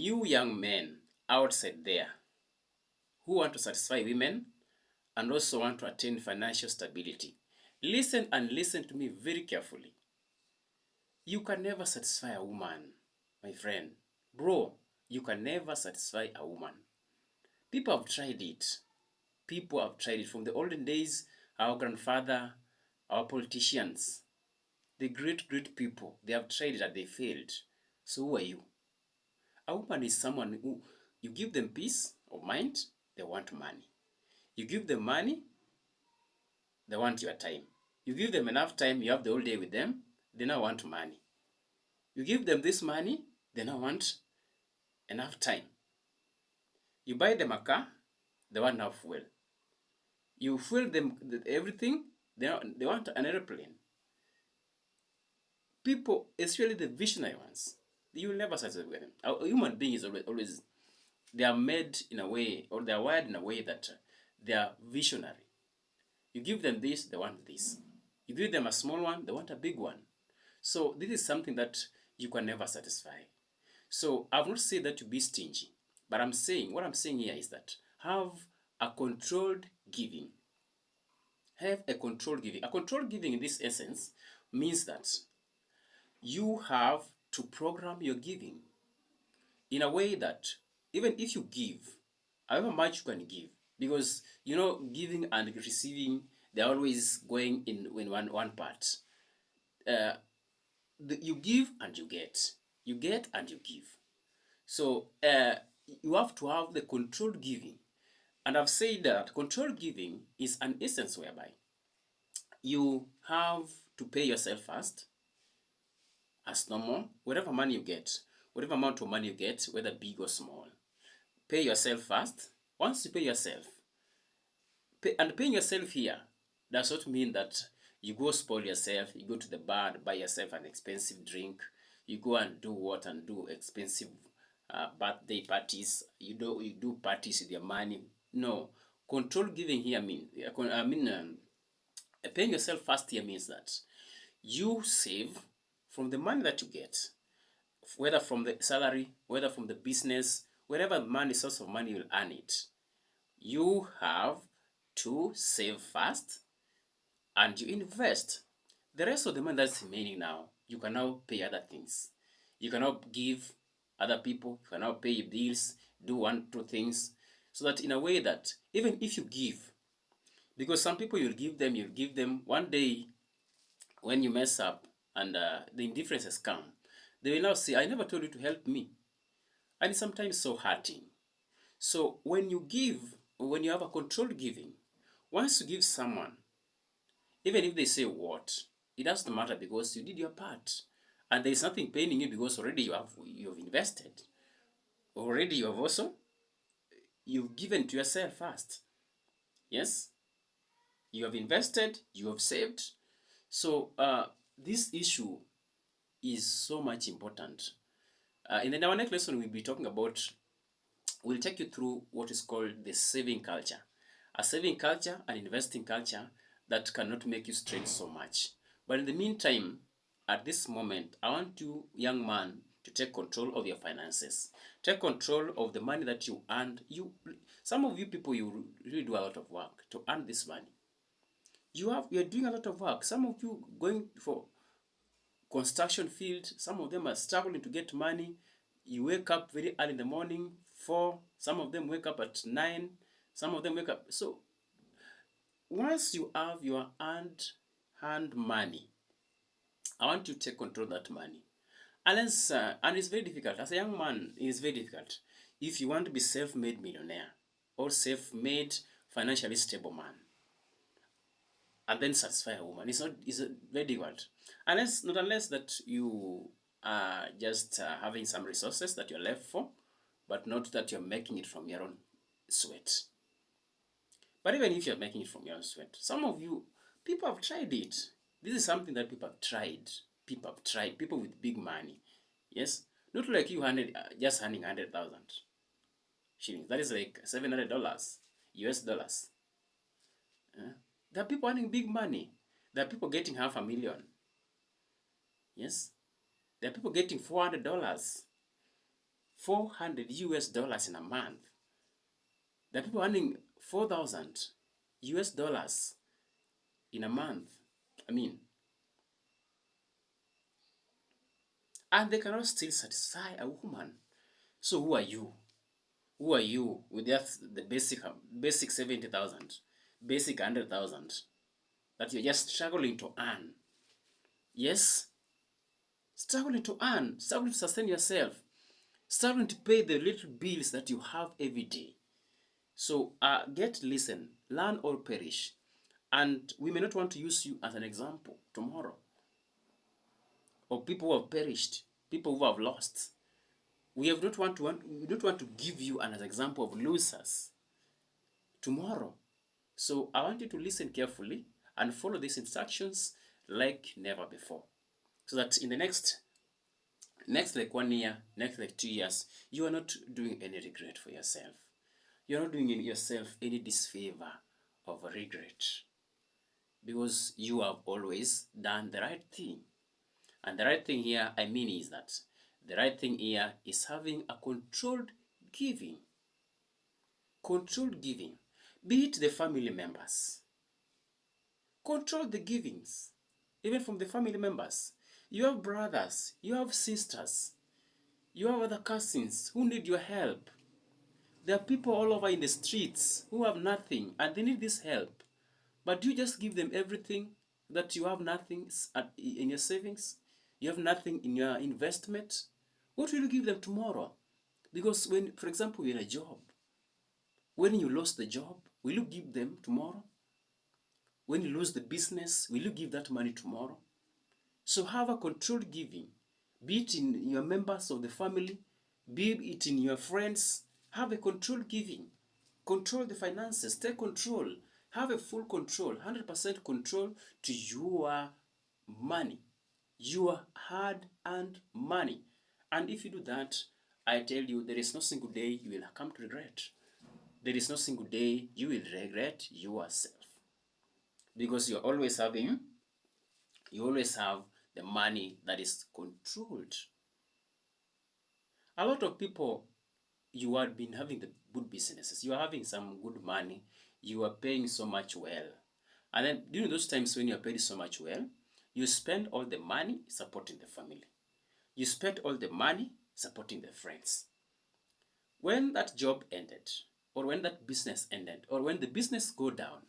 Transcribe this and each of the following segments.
You young men outside there who want to satisfy women and also want to attain financial stability, listen and listen to me very carefully. You can never satisfy a woman, my friend. Bro, you can never satisfy a woman. People have tried it. People have tried it from the olden days. Our grandfather, our politicians, the great people, they have tried it and they failed. So who are you? A woman is someone who you give them peace of mind, they want money. You give them money, they want your time. You give them enough time, you have the whole day with them, they now want money. You give them this money, they now want enough time. You buy them a car, they want enough fuel. You fuel them everything, they want an airplane. People, especially the visionary ones, you will never satisfy them. A human being is always, they are made in a way, or they are wired in a way that they are visionary. You give them this, they want this. You give them a small one, they want a big one. So this is something that you can never satisfy. So I've not said that to be stingy, but what I'm saying here is that have a controlled giving. Have a controlled giving. A controlled giving in this essence means that you have to program your giving in a way that even if you give, however much you can give, because you know giving and receiving, they're always going in one part. Uh, you give and you get and you give. So you have to have the controlled giving, and I've said that controlled giving is an instance whereby you have to pay yourself first as normal. Whatever amount of money you get, whether big or small, pay yourself first. Once you pay yourself, and paying yourself here does not mean that you go spoil yourself, you go to the bar and buy yourself an expensive drink, you go and do what and do expensive birthday parties, you do parties with your money. No, control giving here paying yourself first here means that you save from the money that you get, whether from the salary, whether from the business, wherever money source of money will earn it. You have to save first and you invest. The rest of the money that's remaining now, you can now pay other things. You can now give other people, you can now pay bills, do one, two things, so that in a way that even if you give, because some people you'll give them one day when you mess up and the indifference has come, they will now say, I never told you to help me. And it's sometimes so hurting. So when you give, when you have a controlled giving, once you give someone, even if they say what, it doesn't matter because you did your part. And there is nothing paining you because already you have invested. Already you have also, you've given to yourself first. Yes? You have invested, you have saved. So this issue is so much important. In our next lesson, we'll be talking about, we'll take you through what is called the saving culture. A saving culture, an investing culture that cannot make you strain so much. But in the meantime, at this moment, I want you, young man, to take control of your finances. Take control of the money that you earned. Some of you people, you really do a lot of work to earn this money. You're doing a lot of work. Some of you going for construction field, some of them are struggling to get money. You wake up very early in the morning, 4, some of them wake up at 9, some of them wake up. So once you have your earned money, I want you to take control of that money. Unless, and it's very difficult. As a young man, it is very difficult. If you want to be self-made millionaire or self-made financially stable man, and then satisfy a woman, it's very difficult. Not unless that you are just having some resources that you're left for, but not that you're making it from your own sweat. But even if you're making it from your own sweat, some of you, people have tried it. This is something that people have tried. People have tried. People with big money. Yes? Not like you just handing 100,000 shillings. That is like $700 US dollars. There are people earning big money. There are people getting $500,000. Yes? There are people getting $400, $400 US in a month. There are people earning 4,000 US dollars in a month. I mean, and they cannot still satisfy a woman. So who are you? Who are you with just the basic 70,000, basic 100,000 that you're just struggling to earn? Yes, struggling to earn, struggling to sustain yourself, struggling to pay the little bills that you have every day. So listen, learn or perish. And we may not want to use you as an example tomorrow of people who have perished, people who have lost. We don't want to give you an example of losers tomorrow. So I want you to listen carefully and follow these instructions like never before, so that in the next like 1 year, next like 2 years, you are not doing any regret for yourself. You're not doing yourself any disfavor of regret, because you have always done the right thing. And the right thing here, I mean, is that the right thing here is having a controlled giving. Controlled giving. Be it the family members. Control the givings, even from the family members. You have brothers, you have sisters, you have other cousins who need your help. There are people all over in the streets who have nothing and they need this help. But do you just give them everything that you have nothing in your savings? You have nothing in your investment? What will you give them tomorrow? Because when, for example, you're in a job, when you lost the job, will you give them tomorrow? When you lose the business, will you give that money tomorrow? So have a controlled giving, be it in your members of the family, be it in your friends. Have a controlled giving. Control the finances, take control. Have a full control, 100% control to your money, your hard-earned money. And if you do that, I tell you, there is no single day you will come to regret. There is no single day you will regret yourself, because you always have the money that is controlled. A lot of people, you have been having the good businesses, you are having some good money, you are paying so much well, and then during those times when you are paying so much well, you spend all the money supporting the family, you spend all the money supporting the friends. When that job ended, or when that business ended, or when the business go down,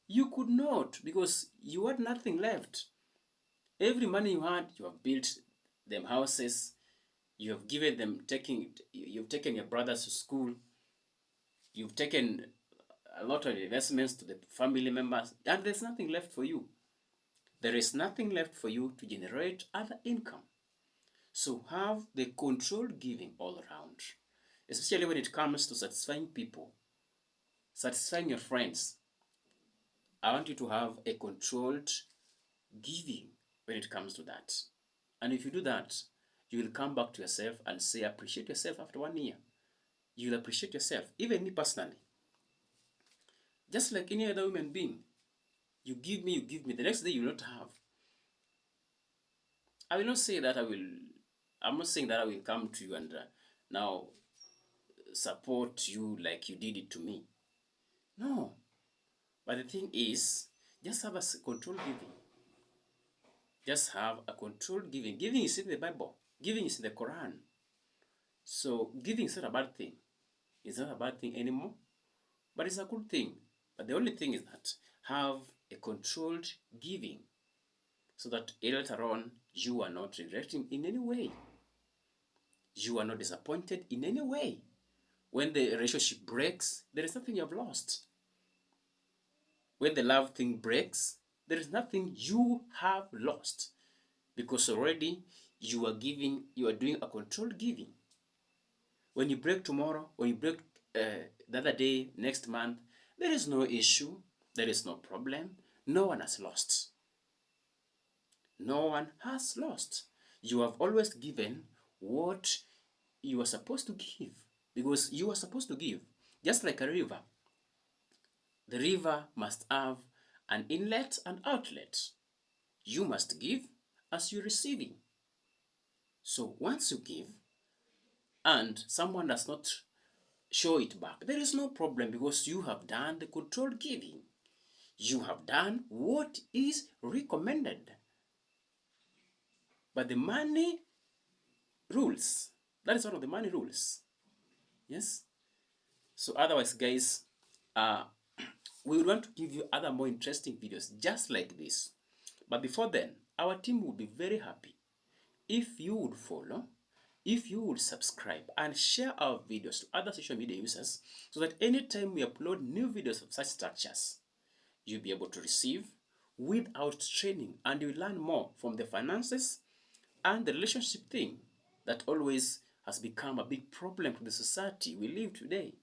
you could not, because you had nothing left. Every money you had, you have built them houses, you have given them, you've taken your brothers to school, you've taken a lot of investments to the family members, and there's nothing left for you. There is nothing left for you to generate other income. So have the controlled giving all around, especially when it comes to satisfying people, satisfying your friends. I want you to have a controlled giving when it comes to that. And if you do that, you will come back to yourself and say, appreciate yourself after 1 year. You will appreciate yourself. Even me personally, just like any other human being, you give me. The next day you will not have. I will not say that I'm not saying that I will come to you and now support you like you did it to me. No. But the thing is, just have a controlled giving. Just have a controlled giving. Giving is in the Bible. Giving is in the Quran. So giving is not a bad thing. It's not a bad thing anymore, but it's a good thing. But the only thing is that have a controlled giving, so that later on you are not regretting in any way. You are not disappointed in any way. When the relationship breaks, there is nothing you have lost. When the love thing breaks, there is nothing you have lost, because already you are doing a controlled giving. When you break tomorrow, when you break the other day, next month, there is no issue, there is no problem, no one has lost. No one has lost. You have always given what you are supposed to give, because you are supposed to give. Just like a river. The river must have an inlet and outlet. You must give as you're receiving. So once you give, and someone does not show it back, there is no problem because you have done the controlled giving. You have done what is recommended. But the money rules. That is one of the money rules. Yes? So otherwise, guys, uh, we would want to give you other more interesting videos just like this. But before then, our team would be very happy if you would follow, if you would subscribe and share our videos to other social media users so that anytime we upload new videos of such structures, you'll be able to receive without training, and you learn more from the finances and the relationship thing that always has become a big problem to the society we live today.